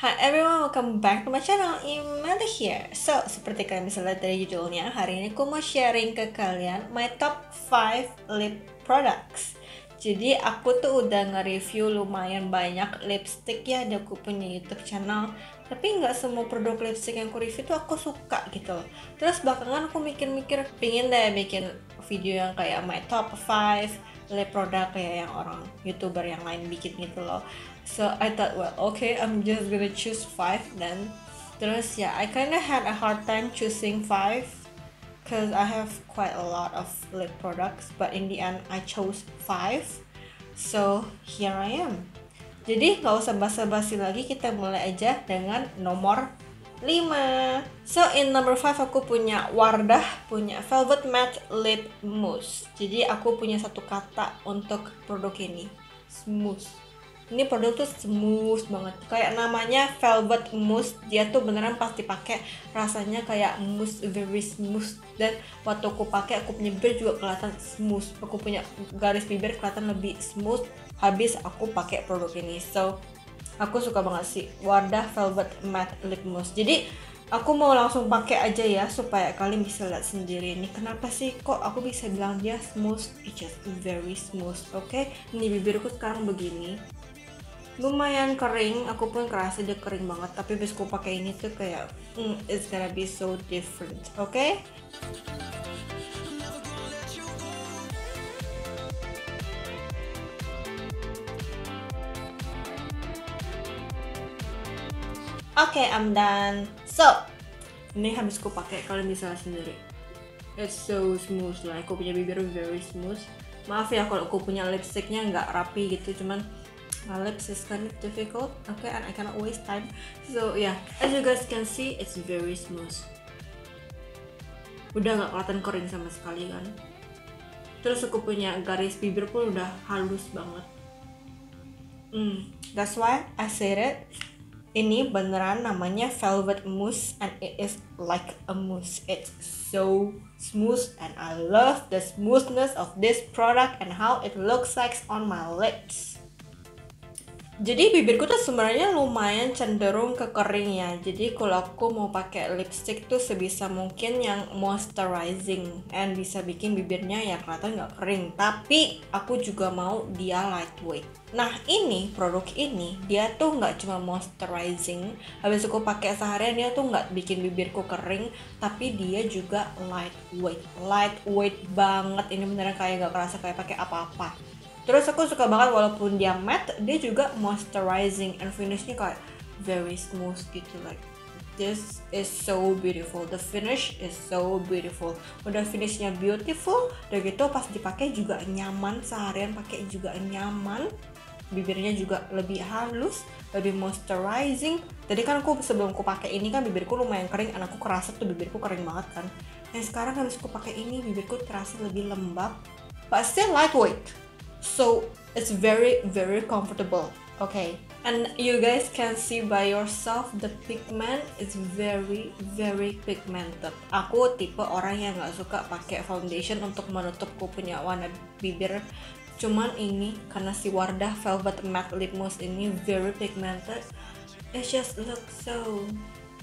Hi everyone, welcome back to my channel. Imelda here. So, seperti kalian bisa lihat dari judulnya, hari ini aku mau sharing ke kalian my top 5 lip products. Jadi aku tuh udah nge-review lumayan banyak lipstick ya di aku punya YouTube channel. Tapi nggak semua produk lipstick yang aku review tuh aku suka gitu loh. Terus belakangan aku mikir-mikir, pingin deh bikin video yang kayak my top 5 lip product kayak yang orang YouTuber yang lain bikin gitu loh. So I thought, well, okay, I'm just gonna choose 5 then. Terus ya, I kinda had a hard time choosing 5 because I have quite a lot of lip products, but in the end I chose 5. So here I am. Jadi nggak usah basa-basi lagi, kita mulai aja dengan nomor 5. So in number 5 aku punya Wardah punya Velvet Matte Lip Mousse. Jadi aku punya satu kata untuk produk ini, smooth. Ini produk tuh smooth banget, kayak namanya Velvet Mousse. Dia tuh beneran pas dipakai rasanya kayak mousse, very smooth. Dan waktu aku pakai, aku punya bibir juga kelihatan smooth. Aku punya garis bibir kelihatan lebih smooth habis aku pakai produk ini. So aku suka banget sih Wardah Velvet Matte Lip Mousse. Jadi aku mau langsung pakai aja ya supaya kalian bisa lihat sendiri ini kenapa sih kok aku bisa bilang dia smooth. It's just very smooth. Oke, ini bibirku sekarang begini, lumayan kering, aku pun kerasa dia kering banget, tapi pas aku pakai ini tuh kayak it's gonna be so different. Oke? Oke, I'm done. So ini habis aku pakai, kalian bisa lihat sendiri, it's so smooth lah. Aku punya bibir very smooth. Maaf ya kalau aku punya lipsticknya nggak rapi gitu, cuman my lips is kind of difficult, okay, and I cannot waste time. So yeah, as you guys can see, it's very smooth. Udah nggak kelihatan kering sama sekali kan. Terus aku punya garis bibir pun udah halus banget. That's why I said it. Ini beneran namanya Velvet Mousse and it is like a mousse. It's so smooth and I love the smoothness of this product and how it looks like on my lips. Jadi bibirku tuh sebenarnya lumayan cenderung ke kering ya. Jadi kalau aku mau pakai lipstick tuh sebisa mungkin yang moisturizing and bisa bikin bibirnya ya kelihatan nggak kering. Tapi aku juga mau dia lightweight. Nah ini produk ini dia tuh nggak cuma moisturizing. Habis aku pakai seharian dia tuh nggak bikin bibirku kering, tapi dia juga lightweight banget. Ini beneran kayak nggak kerasa kayak pakai apa-apa. Terus aku suka banget walaupun dia matte, dia juga moisturizing and finishnya kayak very smooth gitu. Like this is so beautiful, the finish is so beautiful. Udah finishnya beautiful, udah gitu pas dipakai juga nyaman, seharian pakai juga nyaman. Bibirnya juga lebih halus, lebih moisturizing. Tadi kan aku sebelum aku pakai ini kan bibirku lumayan kering, dan aku kerasa tuh bibirku kering banget kan. Dan sekarang habis aku pakai ini bibirku terasa lebih lembab, but still lightweight. So it's very comfortable. Okay, and you guys can see by yourself the pigment is very pigmented. Aku tipe orang yang nggak suka pakai foundation untuk menutup ku punya warna bibir. Cuman ini karena si Wardah Velvet Matte Lip Mousse ini very pigmented, it just looks so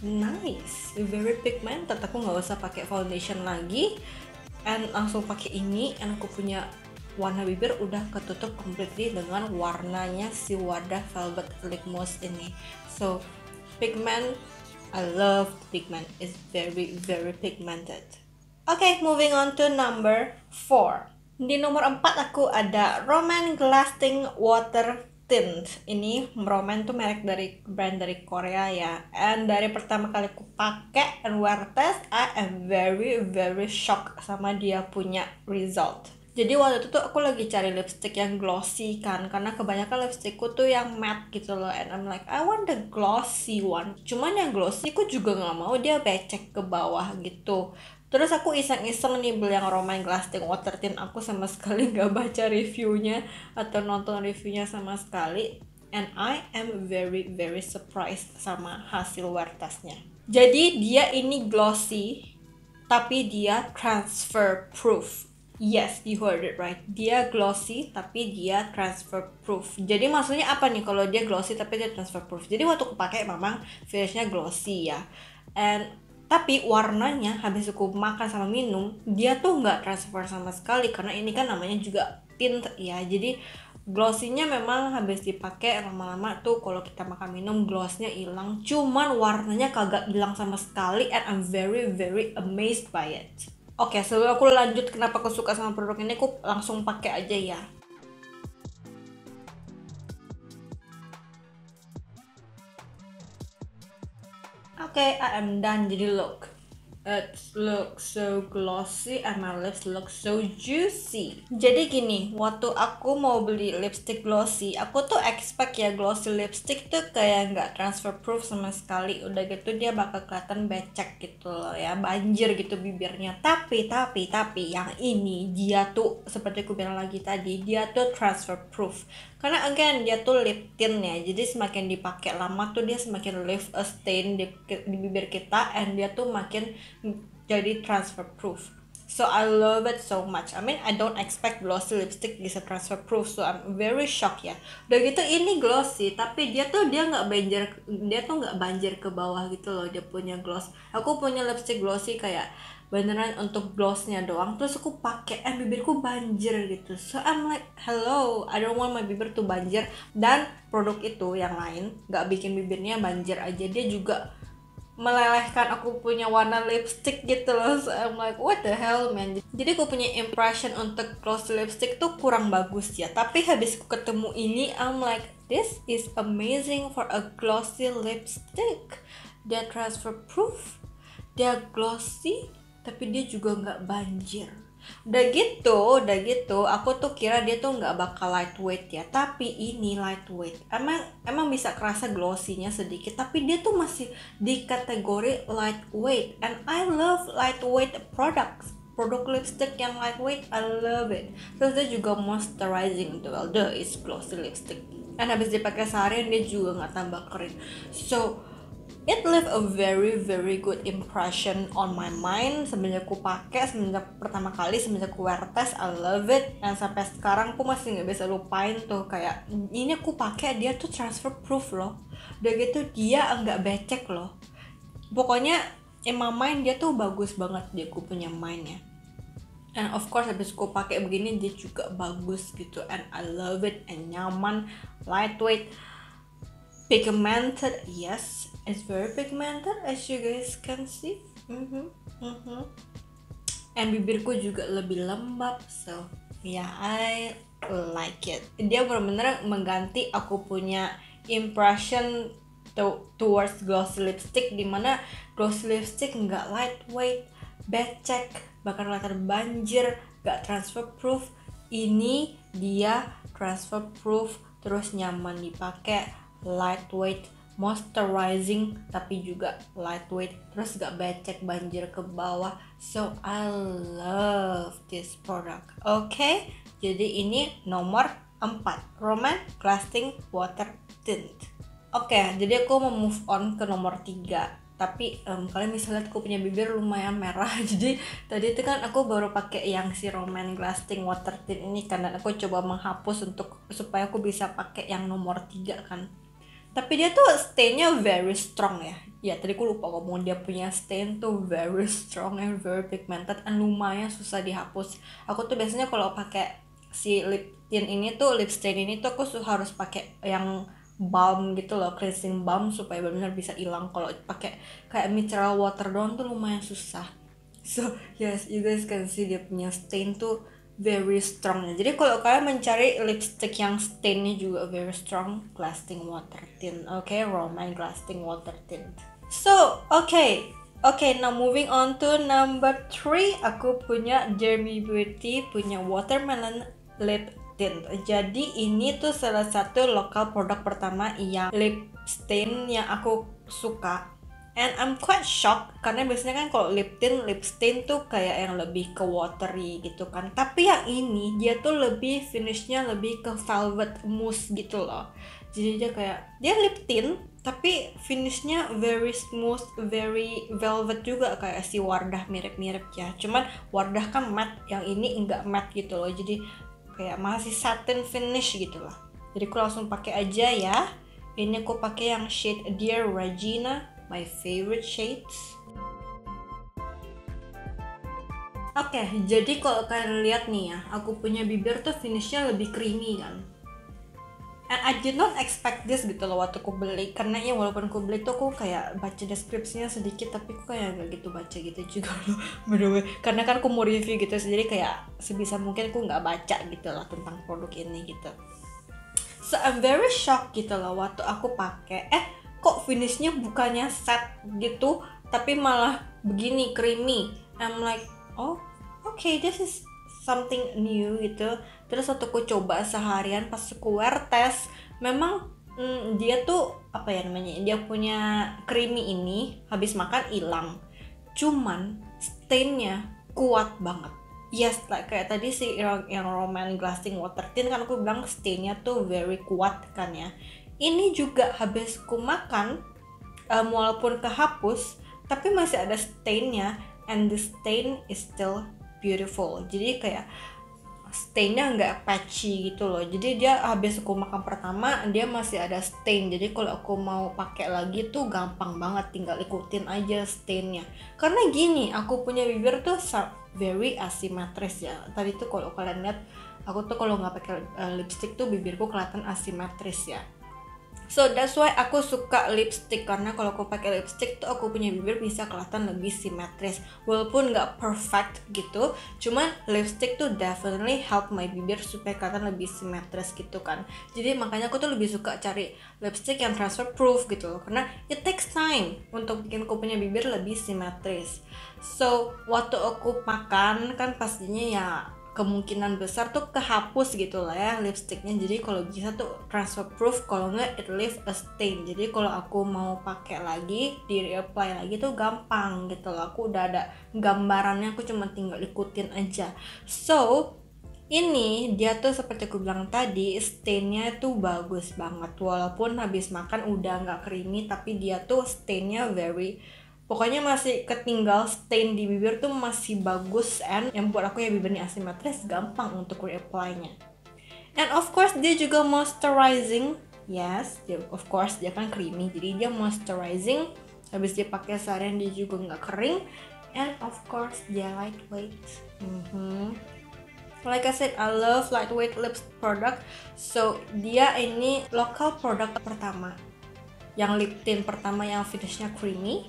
nice, very pigmented. Aku nggak usah pakai foundation lagi, and langsung pakai ini, and aku punya warna bibir udah ketutup completely dengan warnanya si Wardah Velvet Lip Mousse ini. So pigment, I love pigment, it's very pigmented. Okay, moving on to number 4. Di nomor 4 aku ada Roman Lasting Water Tint. Ini Roman tuh merek dari brand dari Korea ya. And dari pertama kali aku pakai and wear test, I am very shocked sama dia punya result. Jadi waktu itu tuh aku lagi cari lipstick yang glossy kan, karena kebanyakan lipstickku tuh yang matte gitu loh, and I'm like I want the glossy one. Cuman yang glossy aku juga nggak mau dia becek ke bawah gitu. Terus aku iseng-iseng nih beli yang Roman Lasting Water Tint. Aku sama sekali nggak baca reviewnya atau nonton reviewnya sama sekali, and I am very surprised sama hasil wear testnya. Jadi dia ini glossy, tapi dia transfer proof. Yes, you heard it right. Dia glossy tapi dia transfer proof. Jadi maksudnya apa nih kalau dia glossy tapi dia transfer proof? Jadi waktu aku pakai memang finishnya glossy ya. And tapi warnanya habis aku makan sama minum, dia tuh nggak transfer sama sekali karena ini kan namanya juga tint ya. Jadi glossy-nya memang habis dipakai lama-lama tuh kalau kita makan minum glossnya hilang. Cuman warnanya kagak hilang sama sekali and I'm very very amazed by it. Oke, sebelum aku lanjut kenapa aku suka sama produk ini, aku langsung pakai aja ya. Oke, I am done. Jadi look, it looks so glossy and my lips look so juicy. Jadi gini, waktu aku mau beli lipstick glossy, aku tuh expect ya glossy lipstick tuh kayak nggak transfer proof sama sekali. Udah gitu dia bakal kelihatan becek gitu loh ya, banjir gitu bibirnya. Tapi yang ini dia tuh seperti aku bilang lagi tadi, dia tuh transfer proof. Karena again dia tuh lip tint ya, jadi semakin dipakai lama tuh dia semakin leave a stain di bibir kita, and dia tuh makin jadi transfer proof. So I love it so much. I mean I don't expect glossy lipstick bisa transfer proof, so I'm very shocked ya. Udah gitu ini glossy tapi dia nggak banjir ke bawah gitu loh, dia punya gloss. Aku punya lipstick glossy kayak beneran untuk glossnya doang, terus aku pakai bibirku banjir gitu. So I'm like hello, I don't want my bibir tuh banjir. Dan produk itu yang lain nggak bikin bibirnya banjir aja, dia juga melelehkan aku punya warna lipstick gitu loh. So I'm like what the hell man. Jadi aku punya impression untuk glossy lipstick tuh kurang bagus ya, tapi habis aku ketemu ini I'm like this is amazing for a glossy lipstick. Dia transfer proof, dia glossy tapi dia juga nggak banjir. Udah gitu aku tuh kira dia tuh nggak bakal lightweight ya, tapi ini lightweight. Emang bisa kerasa glossy-nya sedikit, tapi dia tuh masih di kategori lightweight, and I love lightweight products. Produk lipstick yang lightweight, I love it. Terus dia juga moisturizing tuh, well, is glossy lipstick. And habis dipakai seharian dia juga nggak tambah kering. So it left a very very good impression on my mind semenjak aku pakai, semenjak aku wear test. I love it, dan sampai sekarang aku masih nggak bisa lupain tuh kayak ini aku pakai, dia tuh transfer proof loh. Udah gitu dia nggak becek loh. Pokoknya in my mind dia tuh bagus banget, dia aku punya mindnya. And of course habis aku pakai begini dia juga bagus gitu, and I love it, and nyaman, lightweight, pigmented. Yes, it's very pigmented as you guys can see. And bibirku juga lebih lembab, so yeah, I like it. Dia benar-benar mengganti aku punya impression towards glossy lipstick, dimana glossy lipstick nggak lightweight, becek, bahkan kelihatan banjir, nggak transfer proof. Ini dia transfer proof, terus nyaman dipakai, lightweight, moisturizing tapi juga lightweight, terus gak becek banjir ke bawah. So I love this product. Oke, jadi ini nomor 4, Romance Lasting Water Tint. Oke, jadi aku mau move on ke nomor 3. Tapi kalian bisa lihat aku punya bibir lumayan merah. Jadi tadi itu kan aku baru pakai yang si Romance Lasting Water Tint ini, karena aku coba menghapus supaya aku bisa pakai yang nomor 3 kan. Tapi dia tuh stainnya very strong ya. Ya tadi aku lupa ngomong, dia punya stain tuh very strong and very pigmented, and lumayan susah dihapus. Aku tuh biasanya kalau pakai si lip tint ini tuh, lip stain ini tuh aku harus pakai yang balm gitu loh, cleansing balm, supaya benar-benar bisa hilang. Kalau pakai kayak micellar water doang tuh lumayan susah. So yes, you guys can see dia punya stain tuh very strong. Jadi kalau kalian mencari lipstick yang stainnya juga very strong, lasting water tint. Okay, Romance Lasting Water Tint. So okay, now moving on to number 3. Aku punya Dermy Beauty punya Watermelon Lip Tint. Jadi ini tuh salah satu lokal produk pertama yang lip stain yang aku suka. And I'm quite shocked, karena biasanya kan kalau lip tint, lip stain tuh kayak yang lebih ke watery gitu kan. Tapi yang ini dia tuh finishnya lebih ke velvet mousse gitu loh. Jadi dia lip tint tapi finishnya very smooth, very velvet juga kayak si Wardah mirip-mirip ya. Cuman Wardah kan matte, yang ini enggak matte gitu loh, jadi kayak masih satin finish gitu lah. Jadi aku langsung pakai aja ya. Ini aku pakai yang shade Dear Regina, my favorite shades. Oke, jadi kalau kalian lihat nih ya, aku punya bibir tuh finishnya lebih creamy kan. And I did not expect this gitu loh waktu aku beli, karena ya walaupun aku beli tuh aku kayak baca deskripsinya sedikit, tapi aku kayak gak gitu baca gitu juga loh. Bener-bener, karena kan aku mau review gitu, jadi kayak sebisa mungkin aku gak baca gitu lah tentang produk ini gitu. So I'm very shocked gitu loh waktu aku pakai, kok finishnya bukannya set gitu, tapi malah begini creamy. I'm like, oh okay, this is something new gitu. Terus waktu aku coba seharian pas aku wear test, memang dia tuh apa ya namanya, dia punya creamy ini habis makan hilang, cuman stainnya kuat banget. Yes, like kayak tadi sih yang Roman Glassing Water Tint kan aku bilang stainnya tuh very kuat kan ya. Ini juga habis aku makan, walaupun kehapus tapi masih ada stainnya, and the stain is still beautiful. Jadi kayak stainnya nggak patchy gitu loh. Jadi dia habis aku makan pertama dia masih ada stain. Jadi kalau aku mau pakai lagi tuh gampang banget, tinggal ikutin aja stainnya. Karena gini, aku punya bibir tuh very asymmetris ya. Tadi tuh kalau kalian lihat, aku tuh kalau nggak pakai lipstick tuh bibirku kelihatan asimetris ya. So that's why aku suka lipstick, karena kalau aku pakai lipstick tuh aku punya bibir bisa kelihatan lebih simetris. Walaupun nggak perfect gitu, cuman lipstick tuh definitely help my bibir supaya kelihatan lebih simetris gitu kan. Jadi makanya aku tuh lebih suka cari lipstick yang transfer proof gitu loh, karena it takes time untuk bikin aku punya bibir lebih simetris. So waktu aku makan kan pastinya ya kemungkinan besar tuh kehapus gitu lah ya lipstiknya. Jadi kalau bisa tuh transfer proof, kalau nggak it leave a stain. Jadi kalau aku mau pakai lagi, di reapply lagi tuh gampang gitu loh. Aku udah ada gambarannya, aku cuma tinggal ikutin aja. So ini dia tuh seperti aku bilang tadi, stainnya tuh bagus banget. Walaupun habis makan udah nggak creamy, tapi dia tuh stainnya very, pokoknya masih ketinggal stain di bibir tuh masih bagus, and yang buat aku ya bibirnya asimetris gampang untuk reapply-nya. And of course dia juga moisturizing. Yes, of course dia kan creamy, jadi dia moisturizing. Habis dia pakai seharian dia juga nggak kering. And of course dia lightweight. Like I said, I love lightweight lips product. So dia ini lokal produk pertama, yang lip tint pertama yang finishnya creamy.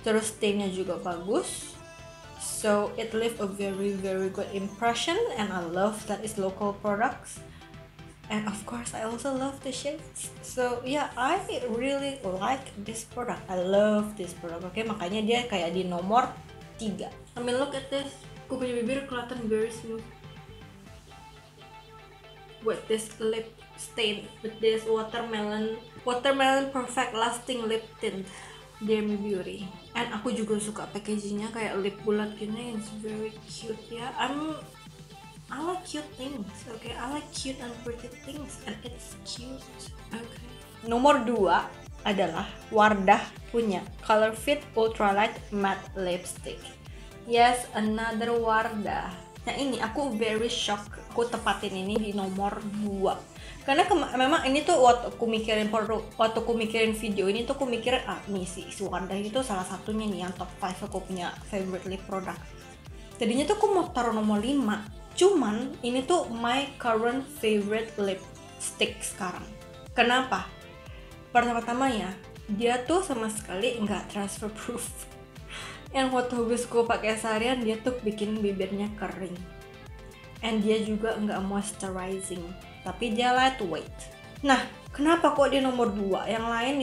Terus stainnya juga bagus, so it leave a very good impression, and I love that it's local products. And of course I also love the shades. So yeah, I really like this product. I love this product. Okay, makanya dia kayak di nomor 3. I mean, look at this. Aku punya bibir kelihatan very smooth with this lip stain, with this watermelon perfect lasting lip tint, Dear Me Beauty. And aku juga suka packagingnya kayak lip bulat gini, it's very cute ya. I like cute things, okay? I like cute and pretty things, and it's cute, okay. Nomor 2 adalah Wardah punya Color Fit Ultralight Matte Lipstick. Yes, another Wardah. Nah ini aku very shock, aku tepatin ini di nomor 2. Karena memang ini tuh waktu aku mikirin video ini tuh aku mikirin nih si Wardah itu salah satunya nih yang top 5 aku punya favorite lip product. Tadinya tuh aku mau taruh nomor 5, cuman ini tuh my current favorite lipstick sekarang. Kenapa? Pertama-tama ya, dia tuh sama sekali nggak transfer proof. Yang waktu habis aku pakai seharian dia tuh bikin bibirnya kering, and dia juga nggak moisturizing, tapi dia lightweight. Nah, kenapa kok di nomor 2? Yang lain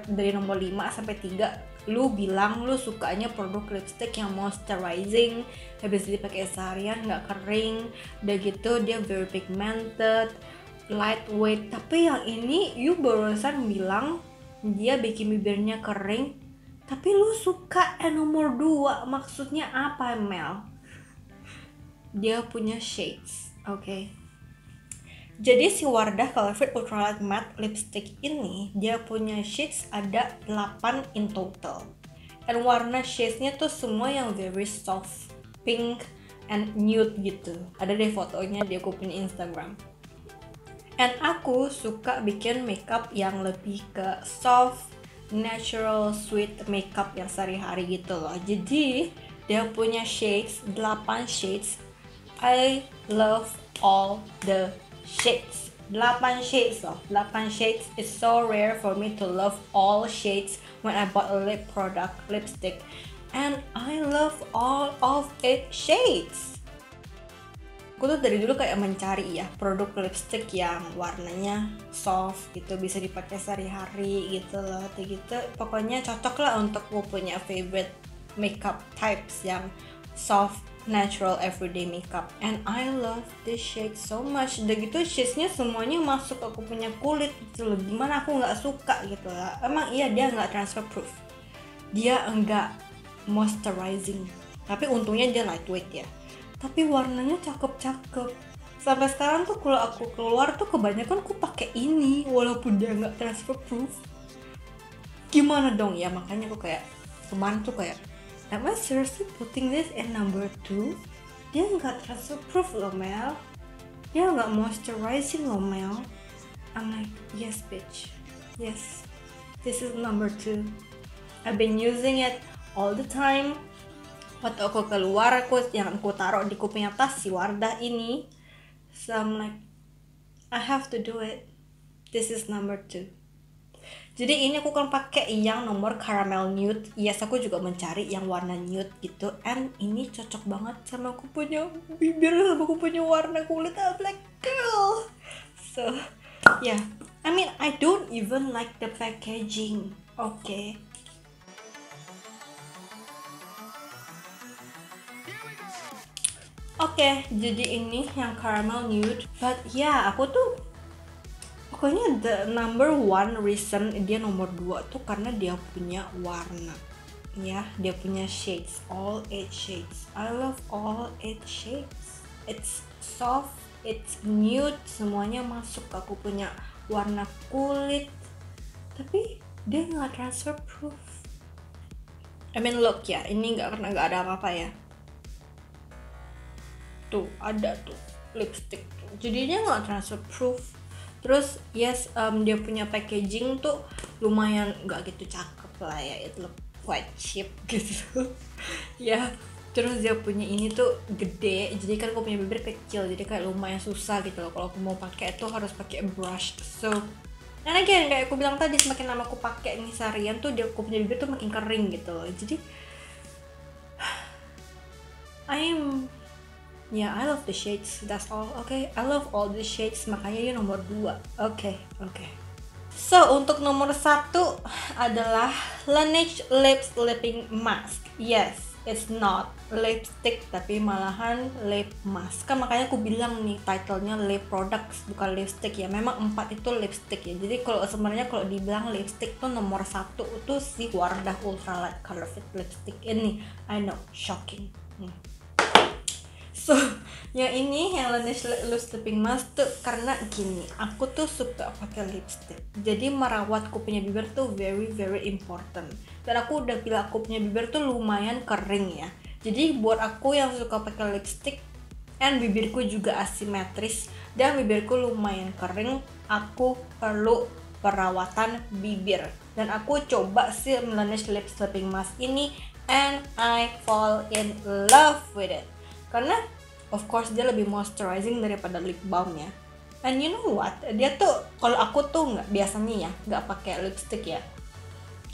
dari nomor 5 sampai 3 lu bilang lu sukanya produk lipstick yang moisturizing, habis dipakai seharian nggak kering, udah gitu dia very pigmented, lightweight. Tapi yang ini you barusan bilang dia bikin bibirnya kering, tapi lu suka nomor 2. Maksudnya apa, Mel? Dia punya shades, okay? Jadi si Wardah Color Fit Ultralight Matte Lipstick ini dia punya shades ada 8 in total. Dan warna shadesnya tuh semua yang very soft, pink, and nude gitu. Ada deh fotonya di aku punya Instagram. And aku suka bikin makeup yang lebih ke soft, natural, sweet makeup yang sehari-hari gitu loh. Jadi dia punya shades, 8 shades. I love all the shades. 8 shades loh. 8 shades is so rare for me to love all shades when I bought a lip product, lipstick. And I love all of 8 shades. Aku tuh dari dulu kayak mencari ya produk lipstick yang warnanya soft gitu, bisa dipakai sehari-hari gitu loh, gitu. Pokoknya cocok lah untuk aku punya favorite makeup types yang soft, natural, everyday makeup. And I love this shade so much. Udah gitu shadesnya semuanya masuk aku punya kulit gitu loh. Gimana aku nggak suka gitu lah. Emang iya dia nggak transfer proof, dia enggak moisturizing, tapi untungnya dia lightweight ya. Tapi warnanya cakep-cakep. Sampai sekarang tuh kalau aku keluar tuh kebanyakan aku pakai ini walaupun dia nggak transfer proof. Gimana dong ya, makanya aku kayak kemarin tuh kayak, am I seriously putting this in number 2? Dia nggak transfer proof loh Mel, dia nggak moisturizing loh Mel. I'm like, yes bitch, yes, this is number 2. I've been using it all the time. Waktu aku keluar, yang aku taruh di kupingnya tas si Wardah ini. So I'm like, I have to do it. This is number 2. Jadi ini aku kan pakai yang nomor caramel nude. Yes, aku juga mencari yang warna nude gitu. And ini cocok banget sama aku punya bibir, sama aku punya warna kulit. I'm like, girl. So, yeah. I mean, I don't even like the packaging. Okay. Oke, jadi ini yang caramel nude. But yeah, aku tuh pokoknya the number 1 reason dia nomor 2 tuh karena dia punya warna. Ya, dia punya shades, all 8 shades. I love all 8 shades. It's soft, it's nude, semuanya masuk. Aku punya warna kulit. Tapi dia nggak transfer proof. I mean look ya, ini nggak ada apa-apa ya. Tuh ada tuh lipstick tuh, jadinya nggak transfer proof. Terus yes, dia punya packaging tuh lumayan nggak gitu cakep lah ya, it look quite cheap gitu. Ya, terus dia punya ini tuh gede, jadi kan aku punya bibir kecil, jadi kayak lumayan susah gitu loh kalau aku mau pakai tuh harus pakai brush. So, dan again kayak aku bilang tadi, semakin lama aku pakai ini seharian tuh aku punya bibir tuh makin kering gitu loh. Jadi I love the shades, that's all. Okay, I love all the shades, makanya dia nomor 2. Okay. So, untuk nomor 1 adalah Laneige Lip Sleeping Mask. Yes, it's not lipstick, tapi malahan lip mask. Kan makanya aku bilang nih, titlenya lip products, bukan lipstick ya. Memang 4 itu lipstick ya. Jadi sebenarnya kalau dibilang lipstick tuh nomor 1 itu si Wardah Ultralight Color Fit Lipstick ini. I know, shocking. So, yang ini yang Laneige Lip Sleeping Mask tuh karena gini, aku tuh suka pakai lipstick. Jadi merawat kupunya bibir tuh very important. Dan aku udah bilang aku punya bibir tuh lumayan kering ya. Jadi buat aku yang suka pakai lipstick and bibirku juga asimetris dan bibirku lumayan kering, aku perlu perawatan bibir. Dan aku coba si Laneige Lip Sleeping Mask ini and I fall in love with it. Karena of course dia lebih moisturizing daripada lip balm ya. And you know what? Dia tuh kalau aku tuh biasanya nggak pakai lipstick ya.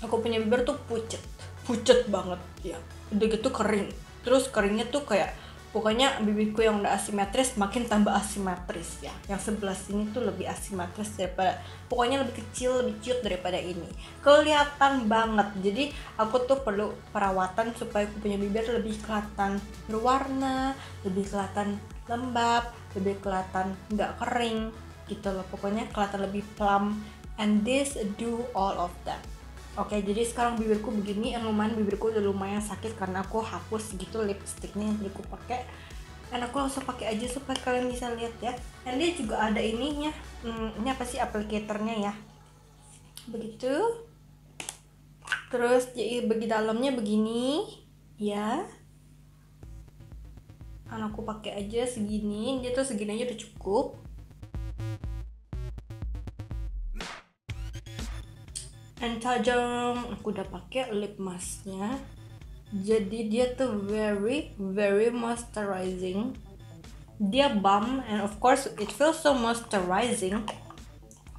Aku punya bibir tuh pucet banget ya. Udah gitu kering. Terus keringnya tuh kayak pokoknya bibirku yang udah asimetris makin tambah asimetris ya. Yang sebelah sini tuh lebih asimetris daripada, pokoknya lebih kecil, lebih cute daripada ini. Kelihatan banget. Jadi aku tuh perlu perawatan supaya aku punya bibir lebih kelihatan berwarna, lebih kelihatan lembab, lebih kelihatan nggak kering gitu loh. Pokoknya kelihatan lebih plump, and this do all of that. Oke, jadi sekarang bibirku begini, lumayan bibirku udah lumayan sakit karena aku hapus gitu lipstiknya yang aku pakai. dan aku langsung pakai aja supaya kalian bisa lihat ya. Dan dia juga ada ininya, ini apa sih, aplikatornya ya, begitu. Terus jadi bagi dalamnya begini ya, kan aku pakai aja segini, dia tuh segini aja udah cukup. And tajam, aku udah pakai lip masknya. Jadi dia tuh very moisturizing. Dia balm and of course it feels so moisturizing,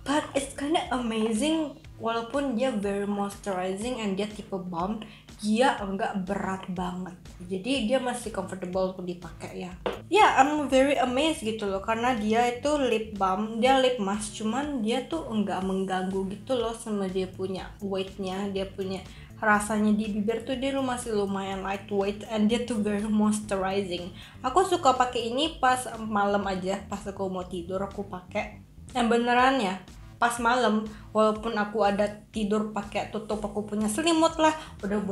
but it's kinda amazing. Walaupun dia very moisturizing and dia tipe balm, dia enggak berat banget, jadi dia masih comfortable untuk dipakai ya. I'm very amazed gitu loh, karena dia itu lip balm, dia lip mask, cuman dia tuh enggak mengganggu gitu loh sama dia punya weightnya, dia punya rasanya di bibir tuh dia masih lumayan lightweight and dia tuh very moisturizing. Aku suka pakai ini pas malam aja, pas aku mau tidur aku pakai. Yang beneran ya, pas malam, walaupun aku ada tidur pakai tutup, aku punya selimut lah, udah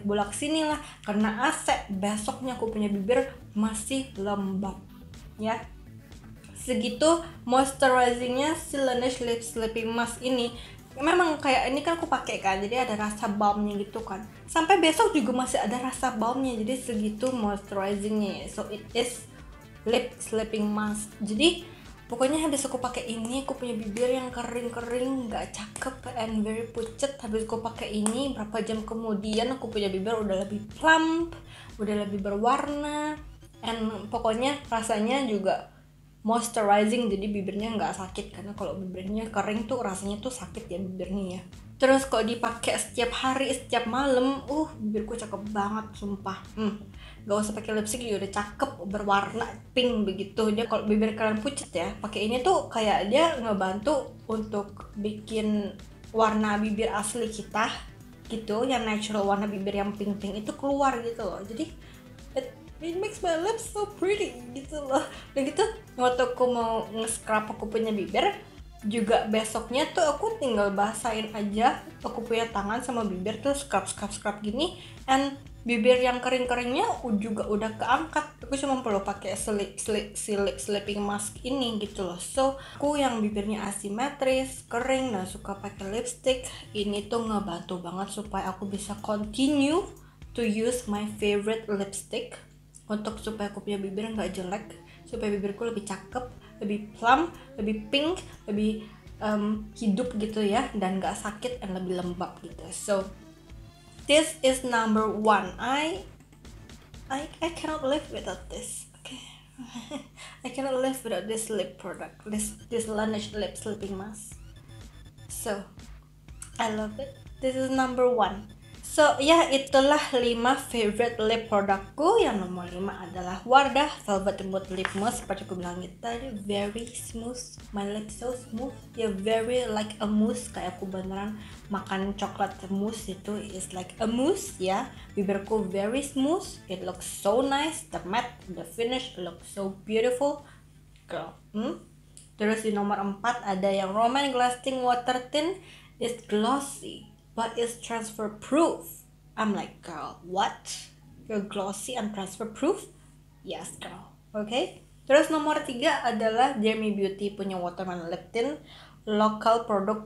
bolak sini lah, karena AC, besoknya aku punya bibir masih lembab ya. Segitu moisturizingnya si Laneige Lip Sleeping Mask ini. Memang kayak ini kan aku pakai kan, jadi ada rasa balmnya gitu kan, sampai besok juga masih ada rasa balmnya, jadi segitu moisturizingnya. So it is lip sleeping mask. Jadi pokoknya habis aku pakai ini, aku punya bibir yang kering nggak cakep and very pucet. Habis aku pakai ini, berapa jam kemudian aku punya bibir udah lebih plump, udah lebih berwarna, and pokoknya rasanya juga moisturizing, jadi bibirnya nggak sakit. Karena kalau bibirnya kering tuh rasanya tuh sakit ya bibirnya ya. Terus kalau dipakai setiap hari, setiap malam, bibirku cakep banget sumpah. Gak usah pakai lipstick juga udah cakep, berwarna pink begitu. Dia kalau bibir kalian pucat ya, pakai ini tuh kayak dia ngebantu untuk bikin warna bibir asli kita gitu, yang natural warna bibir yang pink itu keluar gitu loh. Jadi it makes my lips so pretty gitu loh. Dan gitu waktu aku mau nge-scrub aku punya bibir juga, besoknya tuh aku tinggal basahin aja aku punya tangan sama bibir, terus scrub gini, and bibir yang kering-keringnya juga udah keangkat. Aku cuma perlu pakai sleeping mask ini gitu loh. So aku yang bibirnya asimetris, kering, dan suka pakai lipstick, ini tuh ngebantu banget supaya aku bisa continue to use my favorite lipstick, untuk supaya aku punya bibir nggak jelek, supaya bibirku lebih cakep, lebih plump, lebih pink, lebih hidup gitu ya, dan nggak sakit dan lebih lembab gitu. So this is number one. I cannot live without this. Okay, I cannot live without this lip product, this Laneige lip sleeping mask. So I love it. This is number one. So itulah 5 favorite lip produkku. Yang nomor 5 adalah Wardah Velvet Mood Lip Mousse. Seperti aku bilang tadi, very smooth, my lips so smooth, very like a mousse. Kayak aku beneran makan coklat mousse, itu is like a mousse ya. Bibirku very smooth, it looks so nice, the matte, the finish looks so beautiful girl. Terus di nomor 4 ada yang Roman Lasting Water Tint. It's glossy but it's transfer proof. I'm like, girl, what? You're glossy and transfer proof? Yes, girl. Okay. Terus nomor 3 adalah Demi Beauty punya Watermelon Lip Tint, lokal produk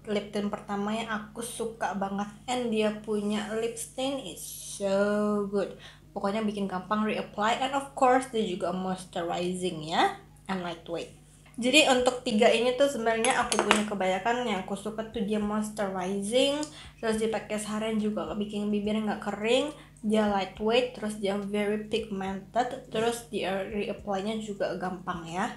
lip tint pertama yang aku suka banget, and dia punya lip stain is so good. Pokoknya bikin gampang reapply, and of course dia juga moisturizing ya, and lightweight. Jadi untuk 3 ini tuh sebenarnya aku punya kebanyakan yang aku suka tuh, dia moisturizing, terus dipakai seharian juga bikin bibir nggak kering, dia lightweight, terus dia very pigmented, terus dia reapply-nya juga gampang ya,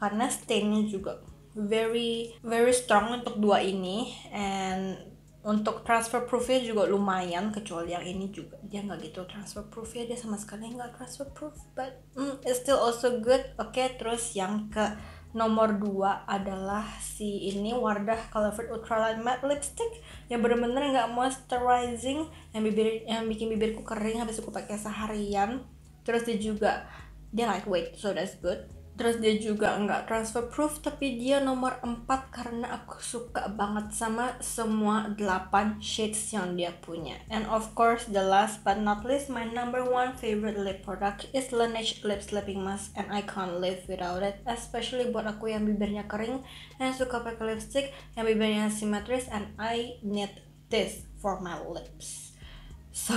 karena stainnya juga very strong untuk 2 ini, and untuk transfer proofnya juga lumayan, kecuali yang ini juga dia nggak gitu transfer proof ya, dia sama sekali nggak transfer proof, but it's still also good. Oke, terus yang ke nomor 2 adalah si ini Wardah Colorful Ultralight Matte Lipstick, yang bener-bener nggak moisturizing, yang bikin bibirku kering habis aku pakai seharian. Terus dia lightweight, so that's good. Terus dia juga nggak transfer proof, tapi dia nomor 4 karena aku suka banget sama semua 8 shades yang dia punya. And of course, the last but not least, my number 1 favorite lip product is Laneige Lip Sleeping Mask, and I can't live without it. Especially buat aku yang bibirnya kering, yang suka pakai lipstick, yang bibirnya simetris, and I need this for my lips. So,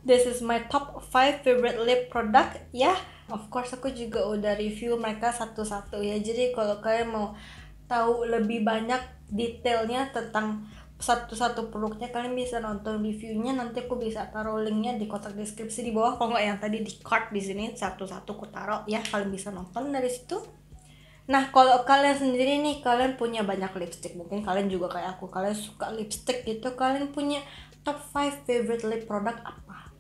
this is my top 5 favorite lip product ya. Of course aku juga udah review mereka satu-satu ya. Jadi kalau kalian mau tahu lebih banyak detailnya tentang satu-satu produknya, kalian bisa nonton reviewnya. Nanti aku bisa taruh linknya di kotak deskripsi di bawah. Kalau nggak yang tadi di card di sini satu-satu aku taruh ya. Kalian bisa nonton dari situ. Nah, kalau kalian sendiri nih, kalian punya banyak lipstick. Mungkin kalian juga kayak aku, kalian suka lipstick gitu. Kalian punya top 5 favorite lip product apa?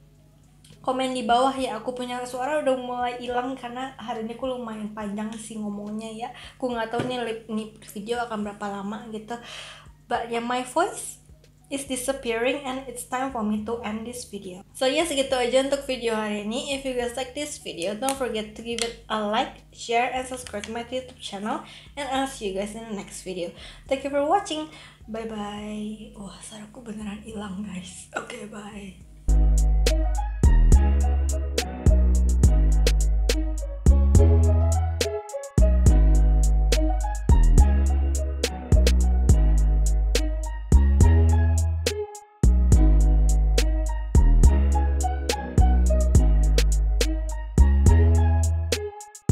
Komen di bawah ya. Aku punya suara udah mulai hilang karena hari ini aku lumayan panjang sih ngomongnya ya. Aku nggak tahu nih video akan berapa lama gitu. But yeah, my voice is disappearing and it's time for me to end this video. So ya, segitu aja untuk video hari ini. If you guys like this video, don't forget to give it a like, share, and subscribe to my YouTube channel. And I'll see you guys in the next video. Thank you for watching. Bye bye. Wah, suaraku beneran hilang guys. Okay, bye.